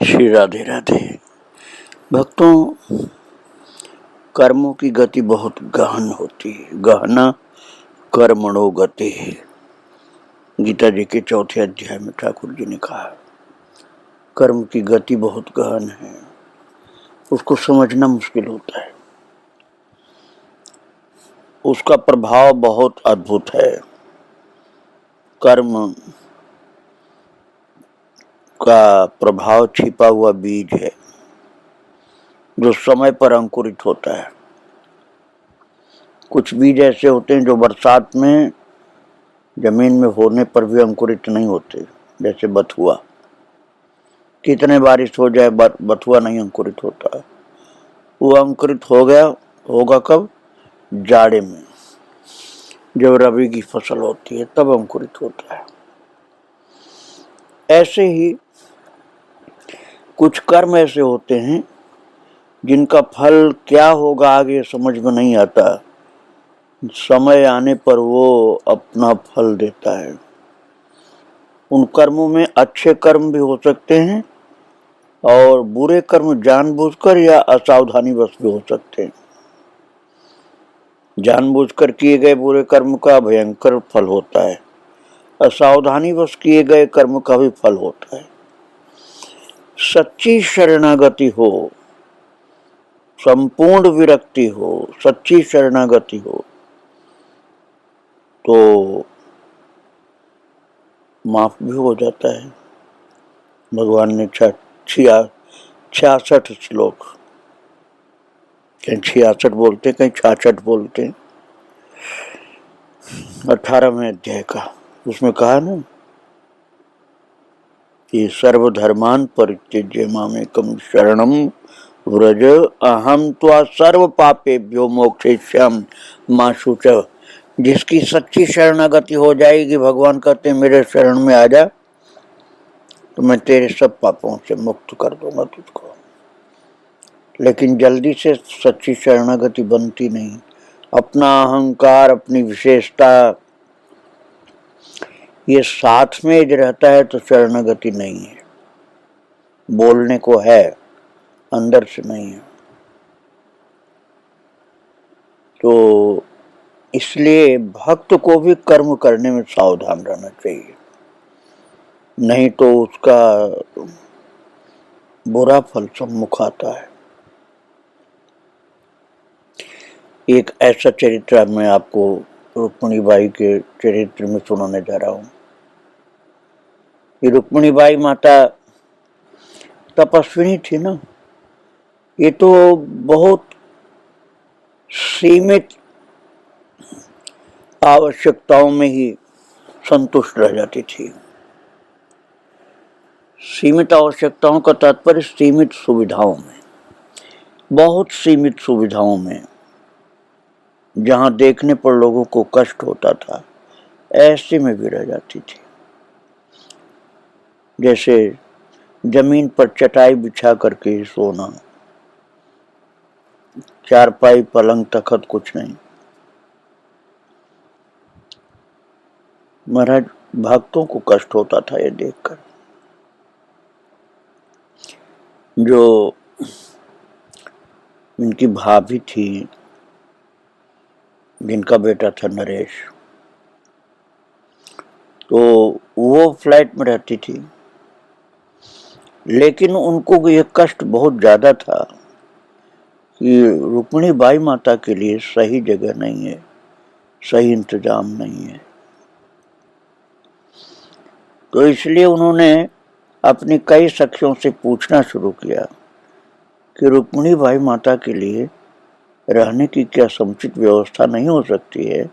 श्री राधे राधे। भक्तों, कर्मों की गति बहुत गहन होती है। गहना कर्मणो गति। गीता जी के 4थे अध्याय में ठाकुर जी ने कहा, कर्म की गति बहुत गहन है, उसको समझना मुश्किल होता है। उसका प्रभाव बहुत अद्भुत है। कर्म का प्रभाव छिपा हुआ बीज है जो समय पर अंकुरित होता है। कुछ बीज ऐसे होते हैं जो बरसात में जमीन में होने पर भी अंकुरित नहीं होते, जैसे बथुआ। कितने बारिश हो जाए बथुआ नहीं अंकुरित होता। वो अंकुरित हो गया होगा कब? जाड़े में, जब रबी की फसल होती है तब अंकुरित होता है। ऐसे ही कुछ कर्म ऐसे होते हैं जिनका फल क्या होगा आगे समझ में नहीं आता। समय आने पर वो अपना फल देता है। उन कर्मों में अच्छे कर्म भी हो सकते हैं और बुरे कर्म जानबूझकर या असावधानीवश भी हो सकते हैं। जानबूझकर किए गए बुरे कर्म का भयंकर फल होता है, असावधानीवश किए गए कर्म का भी फल होता है। सच्ची शरणागति हो, संपूर्ण विरक्ति हो, सच्ची शरणागति हो तो माफ भी हो जाता है। भगवान ने 66 श्लोक, कहीं 66 बोलते कहीं 66 बोलते, 18वें अध्याय का, उसमें कहा ना कि सर्वधर्मान परित्यज्य मामेकं शरणं व्रज अहम त्वा सर्व पापेभ्यो मोक्षयिष्यामि मा शुचः। जिसकी सच्ची शरणागति हो जाएगी, भगवान कहते हैं मेरे शरण में आ जा तो मैं तेरे सब पापों से मुक्त कर दूंगा तुझको। लेकिन जल्दी से सच्ची शरणागति बनती नहीं। अपना अहंकार, अपनी विशेषता, ये साथ में यदि रहता है तो शरणागति नहीं है। बोलने को है, अंदर से नहीं है। तो इसलिए भक्त को भी कर्म करने में सावधान रहना चाहिए, नहीं तो उसका बुरा फल सम्मुख आता है। एक ऐसा चरित्र मैं आपको रुक्मिणीबाई के चरित्र में सुनाने जा रहा हूँ। ये रुक्मिणीबाई माता तपस्विनी थी ना, ये तो बहुत सीमित आवश्यकताओं में ही संतुष्ट रह जाती थी। सीमित आवश्यकताओं का तात्पर्य सीमित सुविधाओं में, बहुत सीमित सुविधाओं में, जहां देखने पर लोगों को कष्ट होता था, ऐसे में भी रह जाती थी। जैसे जमीन पर चटाई बिछा करके सोना, चारपाई पलंग तखत कुछ नहीं। महाराज, भक्तों को कष्ट होता था ये देखकर। जो इनकी भाभी थी, जिनका बेटा था नरेश, तो वो फ्लैट में रहती थी, लेकिन उनको ये कष्ट बहुत ज्यादा था कि रुक्मिणीबाई माता के लिए सही जगह नहीं है, सही इंतजाम नहीं है। तो इसलिए उन्होंने अपनी कई सखियों से पूछना शुरू किया कि रुक्मिणीबाई माता के लिए रहने की क्या समुचित व्यवस्था नहीं हो सकती है?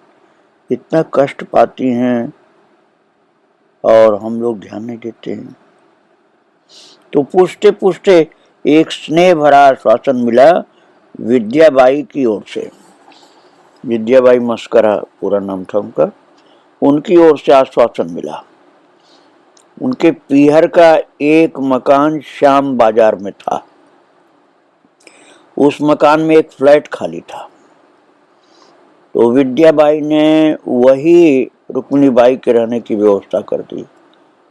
इतना कष्ट पाती हैं और हम लोग ध्यान नहीं देते हैं। तो पूछते पूछते एक स्नेह भरा आश्वासन मिला विद्याबाई की ओर से। विद्याबाई मस्करा पूरा नाम था उनका। उनकी ओर से आश्वासन मिला। उनके पीहर का एक मकान श्याम बाजार में था। उस मकान में एक फ्लैट खाली था, तो विद्याबाई ने वही रुक्मिणीबाई के रहने की व्यवस्था कर दी,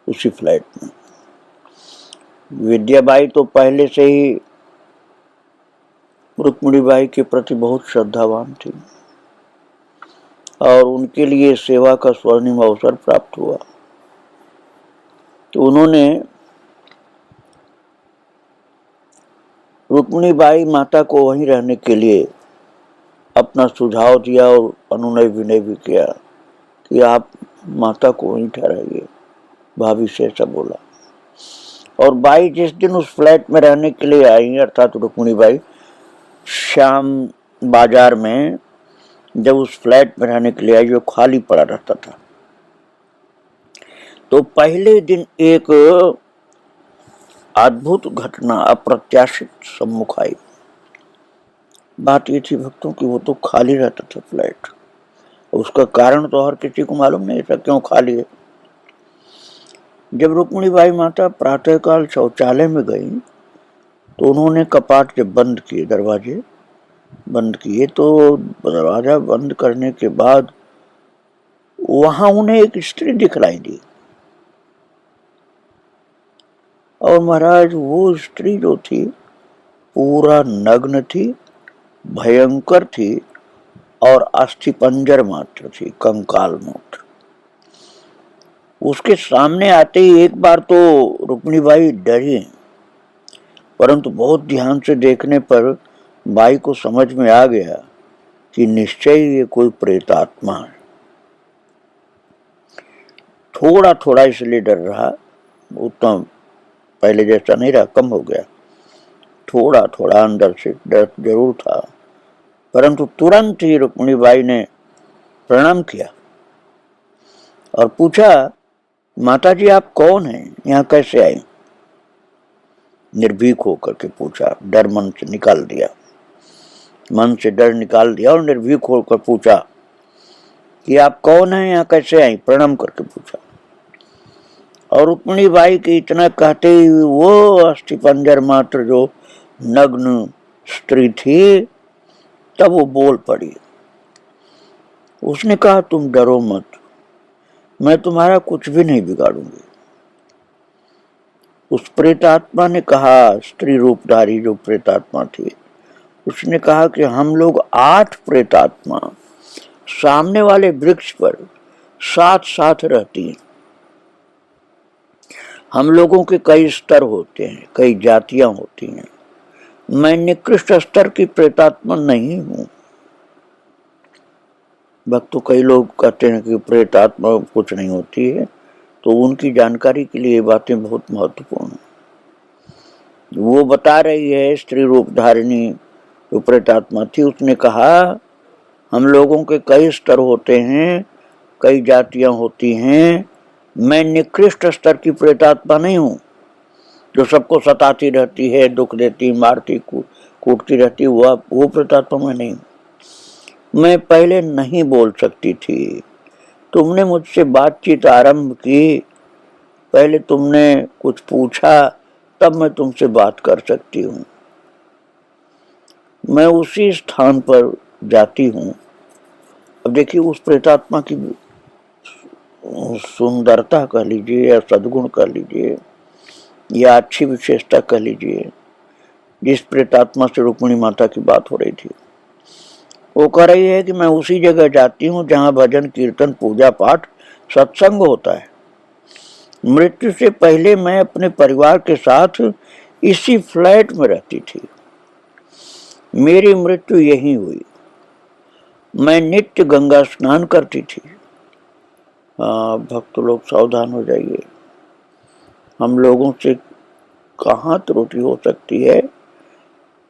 उसी फ्लैट में। विद्याबाई तो पहले से ही रुक्मिणीबाई के प्रति बहुत श्रद्धावान थी और उनके लिए सेवा का स्वर्णिम अवसर प्राप्त हुआ। तो उन्होंने रुक्मिणीबाई माता को वहीं रहने के लिए अपना सुझाव दिया और अनुनय विनय भी किया कि आप माता को वहीं ठहराइए, भाभी से ऐसा बोला। और बाई जिस दिन उस फ्लैट में रहने के लिए आई, अर्थात रुक्मिणीबाई, श्याम बाजार में जब उस फ्लैट में रहने के लिए आई जो खाली पड़ा रहता था, तो पहले दिन एक अद्भुत घटना अप्रत्याशित सम्मुख आई। बात ये थी भक्तों की वो तो खाली रहता था फ्लैट, उसका कारण तो हर किसी को मालूम नहीं था क्यों खाली है। जब रुक्मिणीबाई माता प्रातःकाल शौचालय में गई तो उन्होंने कपाट जब बंद किए, दरवाजे बंद किए, तो दरवाजा बंद करने के बाद वहां उन्हें एक स्त्री दिखलाई दी। और महाराज वो स्त्री जो थी पूरा नग्न थी, भयंकर थी और अस्थिपंजर मात्र थी, कंकाल मात्र। उसके सामने आते ही एक बार तो रुक्मिणीबाई डरी, परंतु बहुत ध्यान से देखने पर बाई को समझ में आ गया कि निश्चय ये कोई प्रेतात्मा है। थोड़ा थोड़ा इसलिए डर रहा, उतना पहले जैसा नहीं रहा, कम हो गया। थोड़ा थोड़ा अंदर से डर जरूर था, परंतु तुरंत ही रुक्मिणीबाई ने प्रणाम किया और पूछा, माताजी आप कौन हैं, यहाँ कैसे आई? निर्भीक होकर के पूछा, डर मन से निकाल दिया, मन से डर निकाल दिया और निर्भीक होकर पूछा कि आप कौन हैं, यहाँ कैसे आई? प्रणाम करके पूछा। और रुक्मिणीबाई के इतना कहते ही वो अस्थिपंजर मात्र जो नग्न स्त्री थी, तब वो बोल पड़ी। उसने कहा, तुम डरो मत, मैं तुम्हारा कुछ भी नहीं बिगाड़ूंगी। उस प्रेतात्मा ने कहा, स्त्री रूपधारी जो प्रेतात्मा थी, उसने कहा कि हम लोग 8 प्रेतात्मा सामने वाले वृक्ष पर साथ साथ रहती हैं। हम लोगों के कई स्तर होते हैं, कई जातियां होती हैं। मैं निकृष्ट स्तर की प्रेतात्मा नहीं हूं। भक्तों, कई लोग कहते हैं कि प्रेतात्मा कुछ नहीं होती है, तो उनकी जानकारी के लिए ये बातें बहुत महत्वपूर्ण है। वो बता रही है, स्त्री रूप धारिणी जो प्रेतात्मा थी, उसने कहा हम लोगों के कई स्तर होते हैं, कई जातियां होती हैं। मैं निकृष्ट स्तर की प्रेतात्मा नहीं हूं जो सबको सताती रहती है, दुख देती, मारती, कूटती रहती। वो प्रेतात्मा मैं नहीं हूं। मैं पहले नहीं बोल सकती थी, तुमने मुझसे बातचीत आरंभ की, पहले तुमने कुछ पूछा, तब मैं तुमसे बात कर सकती हूँ। मैं उसी स्थान पर जाती हूँ। अब देखिए, उस प्रेतात्मा की सुंदरता कह लीजिए या सद्गुण कह लीजिए या अच्छी विशेषता कह लीजिए, जिस प्रेतात्मा से रुक्मिणी माता की बात हो रही थी, वो कह रही है कि मैं उसी जगह जाती हूँ जहाँ भजन कीर्तन पूजा पाठ सत्संग होता है। मृत्यु से पहले मैं अपने परिवार के साथ इसी फ्लैट में रहती थी। मेरी मृत्यु यही हुई। मैं नित्य गंगा स्नान करती थी। भक्त लोग सावधान हो जाइए, हम लोगों से कहाँ त्रुटि हो सकती है,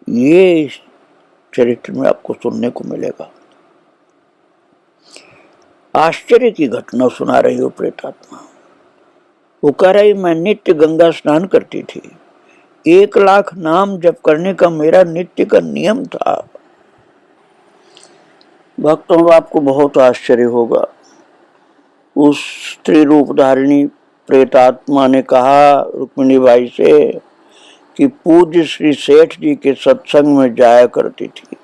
ये इस चरित्र में आपको सुनने को मिलेगा। आश्चर्य की घटना सुना रही हो प्रेतात्मा। वो कह रही, मैं नित्य गंगा स्नान करती थी, 1 लाख नाम जप करने का मेरा नित्य का नियम था। भक्तों, आपको बहुत आश्चर्य होगा। उस स्त्री रूप धारिणी प्रेतात्मा ने कहा रुक्मिणीबाई से कि पूज्य श्री सेठ जी के सत्संग में जाया करती थी,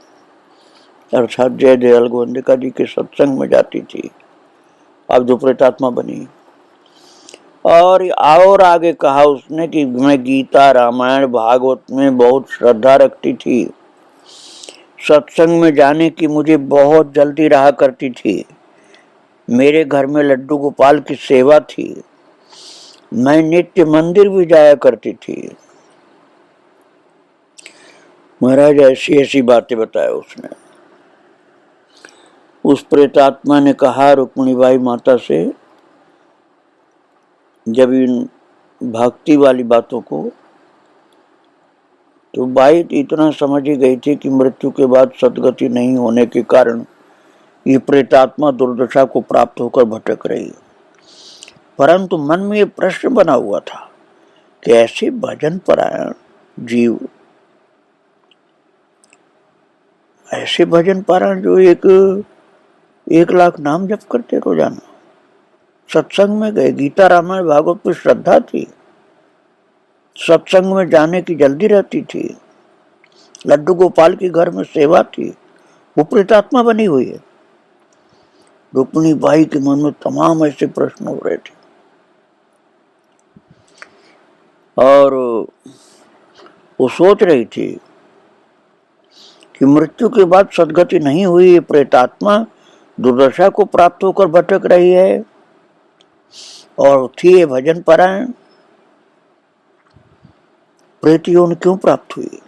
अर्थात जय दयाल गोविंदिका जी के सत्संग में जाती थी। अब जो प्रेतात्मा बनी, और आगे कहा उसने कि मैं गीता, रामायण, भागवत में बहुत श्रद्धा रखती थी। सत्संग में जाने की मुझे बहुत जल्दी रहा करती थी। मेरे घर में लड्डू गोपाल की सेवा थी। मैं नित्य मंदिर भी जाया करती थी। महाराज ऐसी ऐसी बातें बताया उसने। उस प्रेतात्मा ने कहा रुक्मिणीबाई माता से, जब इन भक्ति वाली बातों को, तो बाई इतना समझ ही गई थी कि मृत्यु के बाद सदगति नहीं होने के कारण ये प्रेतात्मा दुर्दशा को प्राप्त होकर भटक रही है। परंतु मन में ये प्रश्न बना हुआ था कि ऐसे भजन परायण जीव, ऐसे भजन परायण जो 1 लाख नाम जप करते रोजाना, सत्संग में गए, गीता, रामायण, भागवत पर श्रद्धा थी, सत्संग में जाने की जल्दी रहती थी, लड्डू गोपाल की घर में सेवा थी, वो प्रेतात्मा बनी हुई है। रुक्मिणीबाई के मन में तमाम ऐसे प्रश्न हो रहे थे और वो सोच रही थी कि मृत्यु के बाद सदगति नहीं हुई, ये प्रेतात्मा दुर्दशा को प्राप्त होकर भटक रही है और थी ये भजन परायण, प्रेत योनि क्यों प्राप्त हुई।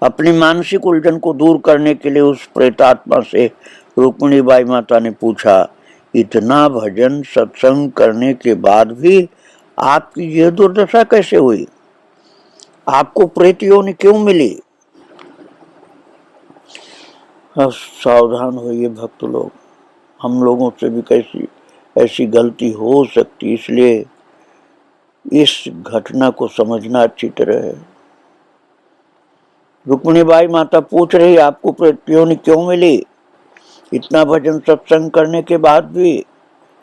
अपनी मानसिक उलझन को दूर करने के लिए उस प्रेतात्मा से रुक्मिणीबाई माता ने पूछा, इतना भजन सत्संग करने के बाद भी आपकी ये दुर्दशा कैसे हुई, आपको प्रेत योनि क्यों मिली। सावधान होइए भक्त लोग, हम लोगों से भी कैसी ऐसी गलती हो सकती, इसलिए इस घटना को समझना अच्छी तरह है। रुक्मिणीबाई माता पूछ रही, आपको प्रेत योनि क्यों मिली, इतना भजन सत्संग करने के बाद भी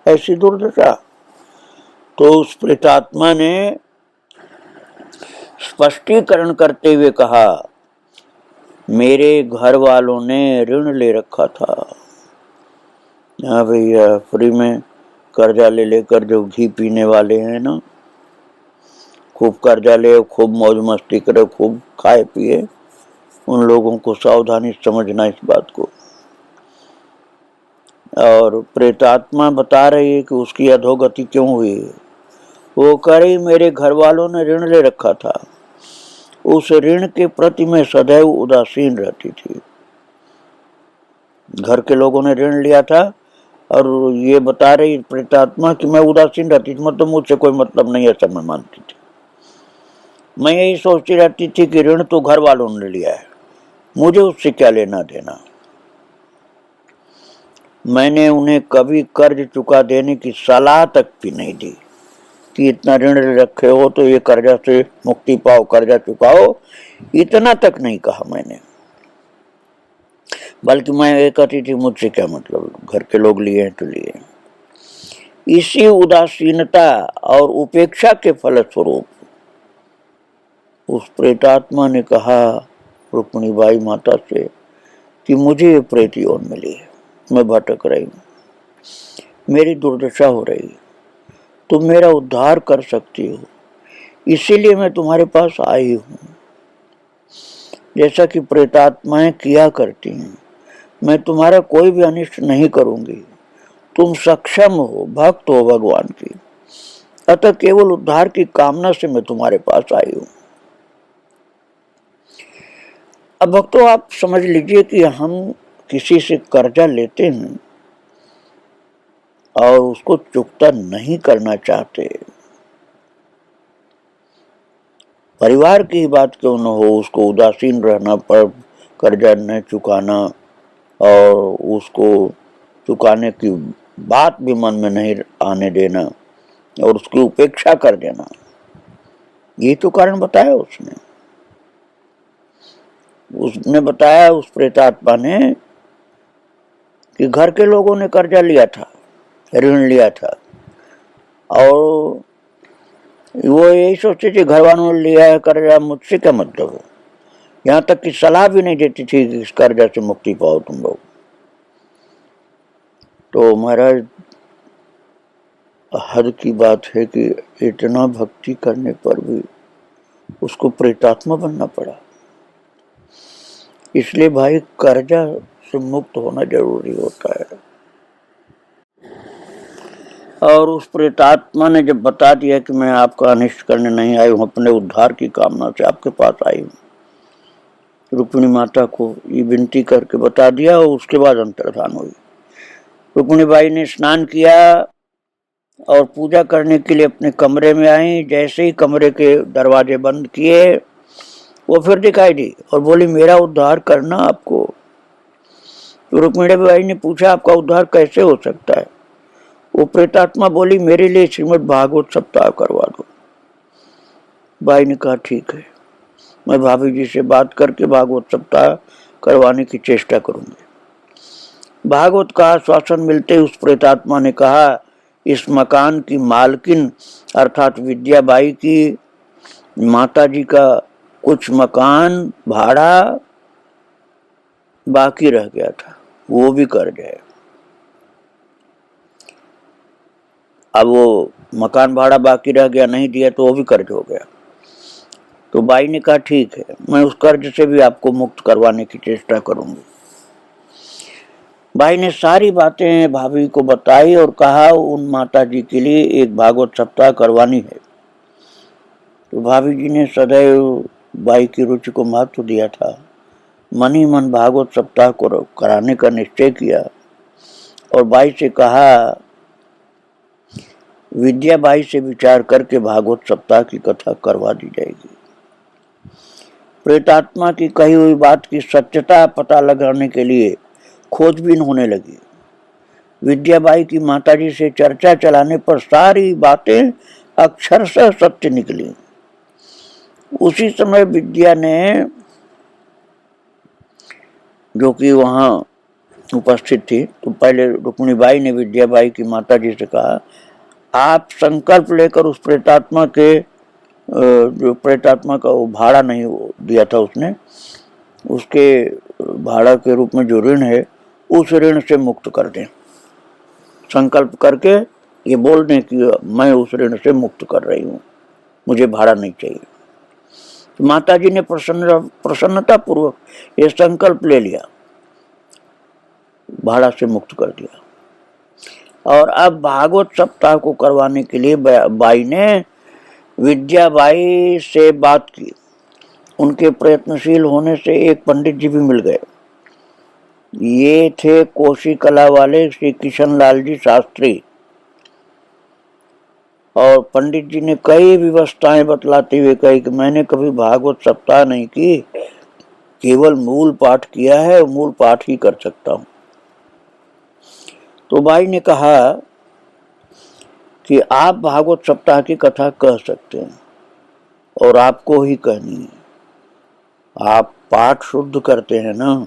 ऐसी दुर्दशा। तो उस प्रेतात्मा ने स्पष्टीकरण करते हुए कहा, मेरे घर वालों ने ऋण ले रखा था। हाँ भैया, फ्री में कर्जा ले लेकर जो घी पीने वाले हैं ना, खूब कर्जा ले, खूब मौज मस्ती करे, खूब खाए पिए, उन लोगों को सावधानी समझना इस बात को। और प्रेतात्मा बता रही है कि उसकी अधोगति क्यों हुई। वो कह रही, मेरे घर वालों ने ऋण ले रखा था, उस ऋण के प्रति मैं सदैव उदासीन रहती थी। घर के लोगों ने ऋण लिया था और ये बता रही प्रेतात्मा कि मैं उदासीन रहती थी, मतलब मुझसे कोई मतलब नहीं, ऐसा मैं मानती थी। मैं यही सोचती रहती थी कि ऋण तो घर वालों ने लिया है, मुझे उससे क्या लेना देना। मैंने उन्हें कभी कर्ज चुका देने की सलाह तक भी नहीं दी कि इतना ऋण रखे हो तो ये कर्जा से मुक्ति पाओ, कर्जा चुकाओ, इतना तक नहीं कहा मैंने। बल्कि मैं ये कहती थी, मुझसे क्या मतलब, घर के लोग लिए हैं तो लिए। इसी उदासीनता और उपेक्षा के फलस्वरूप उस प्रेतात्मा ने कहा रुक्मिणीबाई माता से कि मुझे ये प्रेत योनि मिली है, मैं भटक रही हूँ, मेरी दुर्दशा हो रही है, तुम मेरा उद्धार कर सकती हो, इसीलिए मैं तुम्हारे पास आई हूँ। जैसा कि प्रेतात्माएं किया करती हैं, मैं तुम्हारा कोई भी अनिष्ट नहीं करूंगी, तुम सक्षम हो, भक्त हो भगवान की, अतः केवल उद्धार की कामना से मैं तुम्हारे पास आई हूँ। अब भक्तों, आप समझ लीजिए कि हम किसी से कर्जा लेते हैं और उसको चुकता नहीं करना चाहते, परिवार की बात क्यों न हो, उसको उदासीन रहना पर कर्जा न चुकाना और उसको चुकाने की बात भी मन में नहीं आने देना और उसकी उपेक्षा कर देना, ये तो कारण बताया उसने बताया उस प्रेतात्मा ने कि घर के लोगों ने कर्जा लिया था, ऋण लिया था, और वो यही सोचते थे घर वालों ने लिया है कर्जा, मुझसे क्या मतलब हो, यहाँ तक कि सलाह भी नहीं देती थी कि इस कर्जा से मुक्ति पाओ तुम लोग। तो महाराज हद की बात है कि इतना भक्ति करने पर भी उसको प्रेतात्मा बनना पड़ा। इसलिए भाई कर्जा से मुक्त होना जरूरी होता है। और उस प्रेतात्मा ने जब बता दिया कि मैं आपका अनिष्ट करने नहीं आई हूँ, अपने उद्धार की कामना से आपके पास आई हूँ, रुक्मिणी माता को ये विनती करके बता दिया और उसके बाद अंतर्धान हुई। रुक्मिणी बाई ने स्नान किया और पूजा करने के लिए अपने कमरे में आई। जैसे ही कमरे के दरवाजे बंद किए वो फिर दिखाई दी और बोली मेरा उद्धार करना आपको। तो रुक्मिणी बाई ने पूछा आपका उद्धार कैसे हो सकता है? वो प्रेतात्मा बोली मेरे लिए श्रीमद् भागवत सप्ताह करवा दो। बाई ने कहा ठीक है, मैं भाभी जी से बात करके भागवत सप्ताह करवाने की चेष्टा करूंगी। भागवत का आश्वासन मिलते उस प्रेतात्मा ने कहा इस मकान की मालकिन अर्थात विद्याबाई की माता जी का कुछ मकान भाड़ा बाकी रह गया था, वो भी कर जाए। अब वो मकान भाड़ा बाकी रह गया, नहीं दिया तो वो भी कर्ज हो गया। तो बाई ने कहा ठीक है, मैं उस कर्ज से भी आपको मुक्त करवाने की चेष्टा करूंगी। बाई ने सारी बातें भाभी को बताई और कहा उन माता जी के लिए एक भागवत सप्ताह करवानी है। तो भाभी जी ने सदैव बाई की रुचि को महत्व दिया था, मन ही मन भागवत सप्ताह को कराने का निश्चय किया और बाई से कहा विद्याबाई से विचार करके भागवत सप्ताह की कथा करवा दी जाएगी। प्रेतात्मा की कही हुई बात की सत्यता पता लगाने के लिए खोजबीन होने लगी। विद्याबाई की माताजी से चर्चा चलाने पर सारी बातें अक्षरशः सत्य निकली। उसी समय विद्या ने, जो कि वहां उपस्थित थी, तो पहले रुक्मिणी बाई ने विद्याबाई की माताजी से कहा आप संकल्प लेकर उस प्रेतात्मा के, जो प्रेतात्मा का वो भाड़ा नहीं दिया था उसने, उसके भाड़ा के रूप में जो ऋण है उस ऋण से मुक्त कर दें। संकल्प करके ये बोल दें कि मैं उस ऋण से मुक्त कर रही हूँ, मुझे भाड़ा नहीं चाहिए। तो माता जी ने प्रसन्नता पूर्वक ये संकल्प ले लिया, भाड़ा से मुक्त कर दिया। और अब भागवत सप्ताह को करवाने के लिए बाई ने विद्याबाई से बात की। उनके प्रयत्नशील होने से एक पंडित जी भी मिल गए। ये थे कोशी कला वाले श्री किशन लाल जी शास्त्री। और पंडित जी ने कई व्यवस्थाएं बतलाते हुए कही कि मैंने कभी भागवत सप्ताह नहीं की, केवल मूल पाठ किया है, मूल पाठ ही कर सकता हूं। तो बाई ने कहा कि आप भागवत सप्ताह की कथा कह सकते हैं और आपको ही कहनी है। आप पाठ शुद्ध करते हैं ना,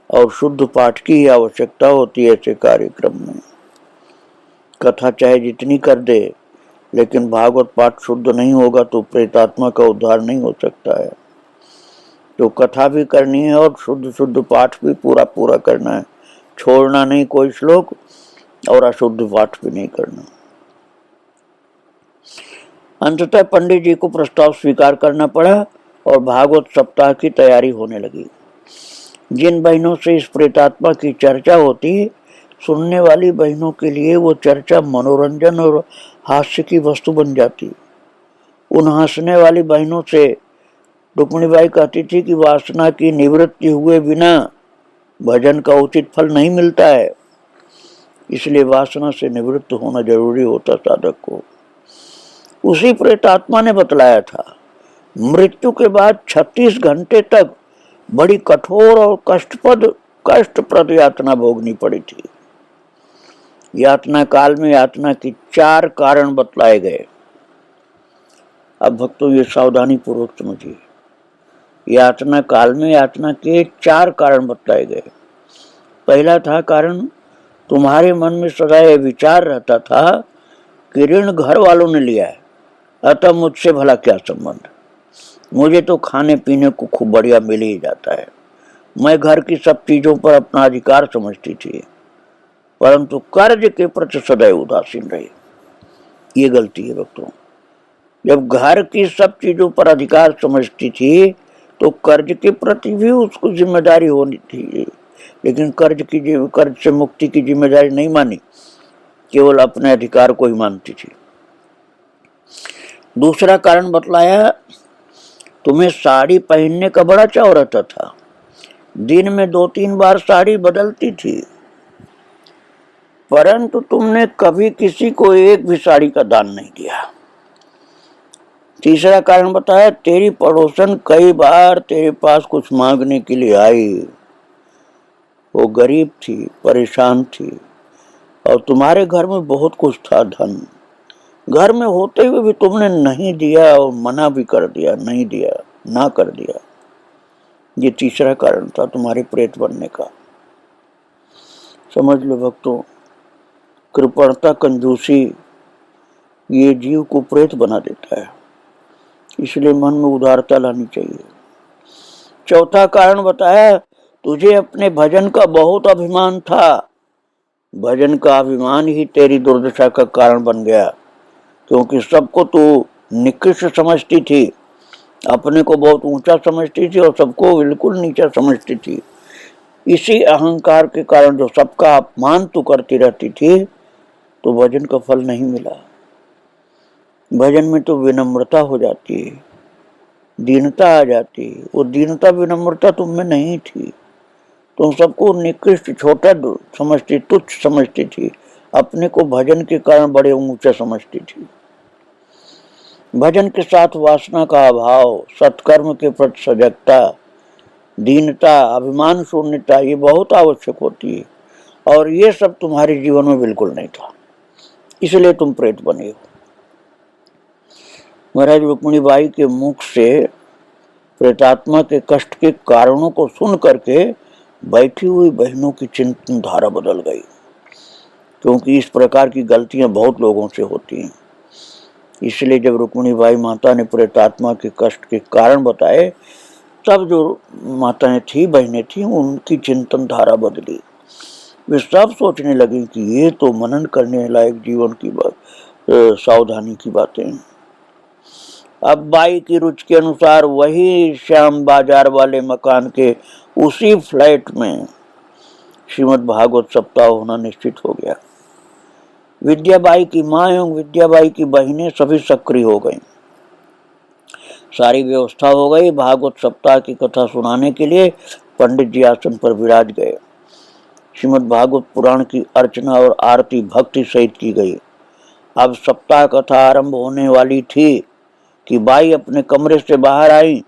और शुद्ध पाठ की ही आवश्यकता होती है ऐसे कार्यक्रम में। कथा चाहे जितनी कर दे, लेकिन भागवत पाठ शुद्ध नहीं होगा तो प्रेतात्मा का उद्धार नहीं हो सकता है। तो कथा भी करनी है और शुद्ध पाठ भी पूरा पूरा करना है, छोड़ना नहीं कोई श्लोक, और अशुद्ध पाठ भी नहीं करना। अंततः पंडित जी को प्रस्ताव स्वीकार करना पड़ा और भागवत सप्ताह की तैयारी होने लगी। जिन बहनों से इस प्रेतात्मा की चर्चा होती, सुनने वाली बहनों के लिए वो चर्चा मनोरंजन और हास्य की वस्तु बन जाती। उन हंसने वाली बहनों से रुक्मिणी बाई कहती थी कि वासना की निवृत्ति हुए बिना भजन का उचित फल नहीं मिलता है, इसलिए वासना से निवृत्त होना जरूरी होता साधक को। उसी प्रेतात्मा ने बतलाया था मृत्यु के बाद 36 घंटे तक बड़ी कठोर और कष्टप्रद यातना भोगनी पड़ी थी। यातना काल में यातना की 4 कारण बतलाए गए। अब भक्तों ये सावधानी पूर्वक समझिए। यातना काल में यातना के 4 कारण बतलाए गए। पहला था कारण, तुम्हारे मन में सदा यह विचार रहता था कि ऋण घर वालों ने लिया है, अतः मुझसे भला क्या संबंध, मुझे तो खाने पीने को खूब बढ़िया मिल ही जाता है। मैं घर की सब चीजों पर अपना अधिकार समझती थी, परंतु कर्ज के प्रति सदैव उदासीन रही। ये गलती है भक्तों। जब घर की सब चीजों पर अधिकार समझती थी तो कर्ज के प्रति भी उसको जिम्मेदारी होनी थी, लेकिन कर्ज से मुक्ति की जिम्मेदारी नहीं मानी, केवल अपने अधिकार को ही मानती थी। दूसरा कारण बतलाया, तुम्हें साड़ी पहनने का बड़ा चाव रहता था, दिन में 2-3 बार साड़ी बदलती थी, परंतु तुमने कभी किसी को एक भी साड़ी का दान नहीं दिया। तीसरा कारण बताया, तेरी पड़ोसन कई बार तेरे पास कुछ मांगने के लिए आई, वो गरीब थी, परेशान थी, और तुम्हारे घर में बहुत कुछ था, धन घर में होते हुए भी तुमने नहीं दिया और मना भी कर दिया, नहीं दिया, ना कर दिया। ये तीसरा कारण था तुम्हारे प्रेत बनने का। समझ लो भक्तों, कृपणता, कंजूसी ये जीव को प्रेत बना देता है, इसलिए मन में उदारता लानी चाहिए। चौथा कारण बताया, तुझे अपने भजन का बहुत अभिमान था, भजन का अभिमान ही तेरी दुर्दशा का कारण बन गया, क्योंकि सबको तू निकृष्ट समझती थी, अपने को बहुत ऊंचा समझती थी और सबको बिल्कुल नीचा समझती थी। इसी अहंकार के कारण जो सबका अपमान तू करती रहती थी, तो भजन का फल नहीं मिला। भजन में तो विनम्रता हो जाती है, दीनता आ जाती है, वो दीनता विनम्रता तुम में नहीं थी। तुम सबको निकृष्ट, छोटा समझती, तुच्छ समझती थी, अपने को भजन के कारण बड़े ऊंचे समझती थी। भजन के साथ वासना का अभाव, सत्कर्म के प्रति सजगता, दीनता, अभिमान शून्यता, ये बहुत आवश्यक होती है, और ये सब तुम्हारे जीवन में बिल्कुल नहीं था, इसलिए तुम प्रेत बने हो। महाराज रुक्मिणीबाई के मुख से प्रेतात्मा के कष्ट के कारणों को सुन करके बैठी हुई बहनों की चिंतन धारा बदल गई, क्योंकि इस प्रकार की गलतियां बहुत लोगों से होती हैं। इसलिए जब रुक्मिणीबाई माता ने प्रेतात्मा के कष्ट के कारण बताए, तब जो माताएं थी, बहनें थी, उनकी चिंतन धारा बदली। वे सब सोचने लगी कि ये तो मनन करने लायक जीवन की बात, सावधानी की बातें। अब बाई की रुचि के अनुसार वही श्याम बाजार वाले मकान के उसी फ्लैट में श्रीमद् भागवत सप्ताह होना निश्चित हो गया। विद्याबाई की माँ एवं विद्याबाई की बहनें सभी सक्रिय हो गईं। सारी व्यवस्था हो गई। भागवत सप्ताह की कथा सुनाने के लिए पंडित जी आसन पर विराज गए। श्रीमद् भागवत पुराण की अर्चना और आरती भक्ति सहित की गई। अब सप्ताह कथा आरंभ होने वाली थी कि बाई अपने कमरे से बाहर आई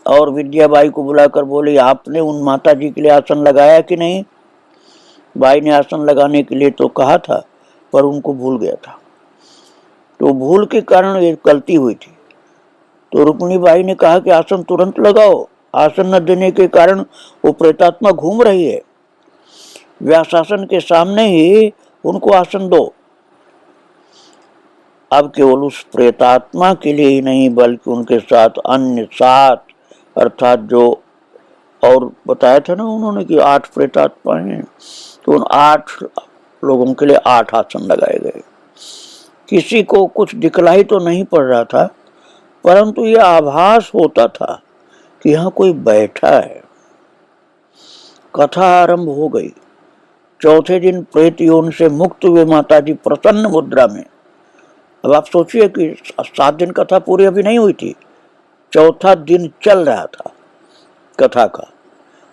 और विद्याबाई को बुलाकर बोली, आपने उन माता जी के लिए आसन लगाया कि नहीं? बाई ने आसन लगाने के लिए तो कहा था, पर उनको भूल गया था, तो भूल के कारण ये गलती हुई थी। तो रुक्मिणीबाई ने कहा कि आसन तुरंत लगाओ, आसन न देने के कारण वो प्रेतात्मा घूम रही है, व्यासासन के सामने ही उनको आसन दो। अब केवल उस प्रेतात्मा के लिए ही नहीं, बल्कि उनके साथ अन्य 7, अर्थात जो और बताया था ना उन्होंने कि 8 प्रेतात्मा हैं, तो उन 8 लोगों के लिए 8 आसन लगाए गए। किसी को कुछ दिखलाई तो नहीं पड़ रहा था, परंतु यह आभास होता था कि यहाँ कोई बैठा है। कथा आरंभ हो गई। चौथे दिन प्रेत योनि से मुक्त हुए माताजी प्रसन्न मुद्रा में। अब आप सोचिए कि 7 दिन कथा पूरी अभी नहीं हुई थी, चौथा दिन चल रहा था कथा का,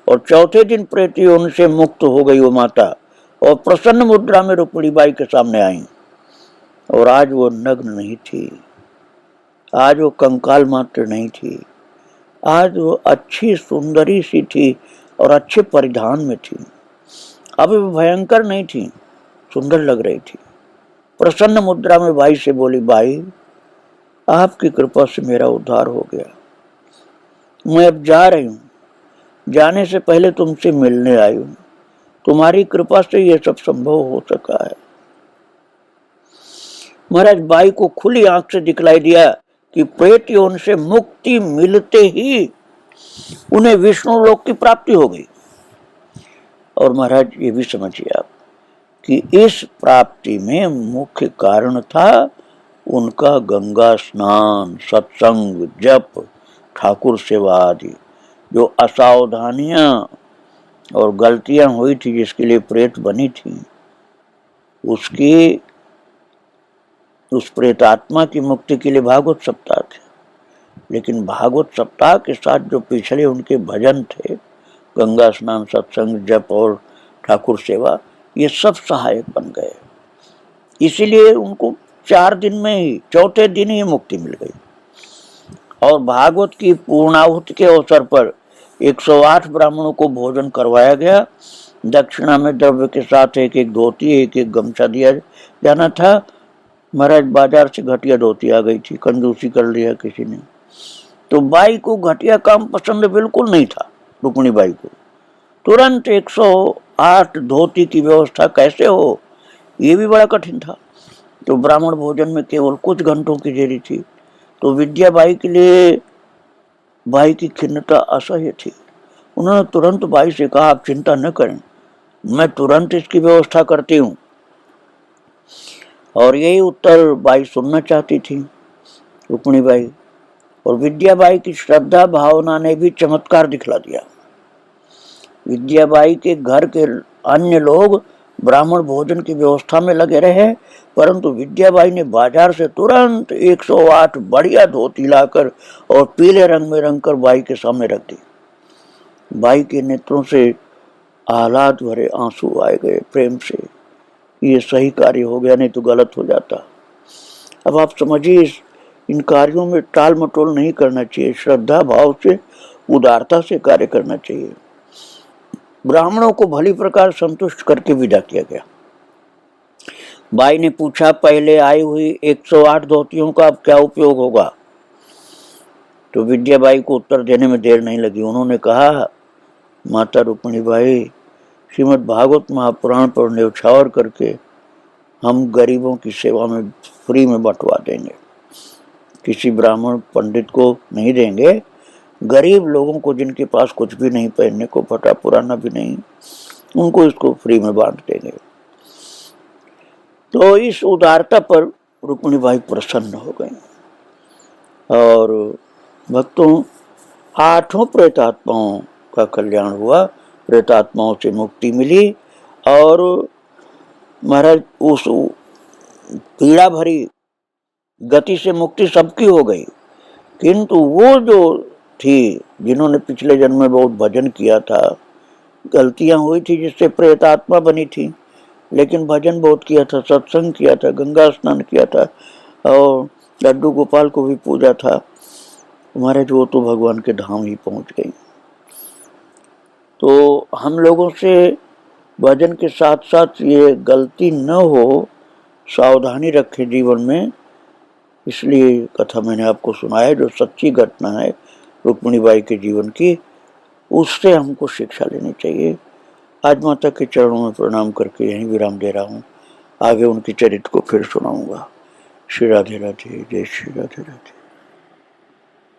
और चौथे दिन प्रेत योनि से मुक्त हो गई वो माता और प्रसन्न मुद्रा में रुक्मिणीबाई के सामने आई। और आज वो नग्न नहीं थी, आज वो कंकाल मात्र नहीं थी, आज वो अच्छी सुंदरी सी थी और अच्छे परिधान में थी। अब वो भयंकर नहीं थी, सुंदर लग रही थी। प्रसन्न मुद्रा में भाई से बोली, भाई आपकी कृपा से मेरा उद्धार हो गया, मैं अब जा रही हूँ, जाने से पहले तुमसे मिलने आई हूँ, तुम्हारी कृपा से यह सब संभव हो सका है। महाराज बाई को खुली आंख से दिखलाई दिया कि प्रेत योनि से मुक्ति मिलते ही उन्हें विष्णु लोक की प्राप्ति हो गई। और महाराज ये भी समझिए आप कि इस प्राप्ति में मुख्य कारण था उनका गंगा स्नान, सत्संग, जप, ठाकुर सेवा आदि। जो असावधानियां और गलतियां हुई थी, जिसके लिए प्रेत बनी थी, उसकी उस प्रेतात्मा की मुक्ति के लिए भागवत सप्ताह थे। लेकिन भागवत सप्ताह के साथ जो पिछले उनके भजन थे, गंगा स्नान, सत्संग, जप और ठाकुर सेवा, ये सब सहायक बन गए। इसीलिए उनको 4 दिन में ही, चौथे दिन ही मुक्ति मिल गई। और भागवत की पूर्णाहुति के अवसर पर 108 ब्राह्मणों को भोजन करवाया गया। दक्षिणा में द्रव्य के साथ एक एक धोती, एक एक गमछा दिया जाना था। महाराज बाजार से घटिया धोती आ गई थी, कंजूसी कर लिया किसी ने। तो बाई को घटिया काम पसंद बिल्कुल नहीं था। रुक्मिणी बाई को तुरंत 108 धोती की व्यवस्था कैसे हो, ये भी बड़ा कठिन था। तो ब्राह्मण भोजन में केवल कुछ घंटों की देरी थी। तो विद्या बाई के लिए बाई की खिन्नता असह्य थी। उन्होंने तुरंत बाई से कहा, आप चिंता न करें, मैं तुरंत इसकी व्यवस्था करती हूँ। और यही उत्तर बाई सुनना चाहती थी, रुक्मिणी बाई। और विद्या बाई की श्रद्धा भावना ने भी चमत्कार दिखला दिया। विद्या बाई के घर के अन्य लोग ब्राह्मण भोजन की व्यवस्था में लगे रहे, परंतु विद्या बाई ने बाजार से तुरंत 108 बढ़िया धोती लाकर और पीले रंग में रंग कर बाई के सामने रख दी। बाई के नेत्रों से आह्लाद भरे आंसू आए गए प्रेम से। ये सही कार्य हो गया, नहीं तो गलत हो जाता। अब आप समझिए, इन कार्यों में टाल मटोल नहीं करना चाहिए, श्रद्धा भाव से, उदारता से कार्य करना चाहिए। ब्राह्मणों को भली प्रकार संतुष्ट करके विदा किया गया। बाई ने पूछा, पहले आई हुई 108 धोतियों का अब क्या उपयोग होगा? तो विद्या बाई को उत्तर देने में देर नहीं लगी। उन्होंने कहा, माता रुक्मिणी बाई, श्रीमद् भागवत महापुराण पर न्यौछावर करके हम गरीबों की सेवा में फ्री में बंटवा देंगे। किसी ब्राह्मण पंडित को नहीं देंगे, गरीब लोगों को जिनके पास कुछ भी नहीं, पहनने को फटा पुराना भी नहीं, उनको इसको फ्री में बांट देंगे। तो इस उदारता पर रुक्मिणी बाई प्रसन्न हो गई। और भक्तों, 8 प्रेतात्माओं का कल्याण हुआ, प्रेतात्माओं से मुक्ति मिली। और महाराज उस पीड़ा भरी गति से मुक्ति सबकी हो गई, किंतु वो जो थी जिन्होंने पिछले जन्म में बहुत भजन किया था, गलतियां हुई थी जिससे प्रेतात्मा बनी थी, लेकिन भजन बहुत किया था, सत्संग किया था, गंगा स्नान किया था और लड्डू गोपाल को भी पूजा था, महाराज वो तो भगवान के धाम ही पहुंच गई। तो हम लोगों से भजन के साथ साथ ये गलती न हो, सावधानी रखें जीवन में। इसलिए कथा मैंने आपको सुनाया, जो सच्ची घटना है रुक्मिणी बाई के जीवन की, उससे हमको शिक्षा लेनी चाहिए। आज माता के चरणों में प्रणाम करके यहीं विराम दे रहा हूँ। आगे उनके चरित्र को फिर सुनाऊंगा। श्री राधे राधे, जय श्री राधे राधे।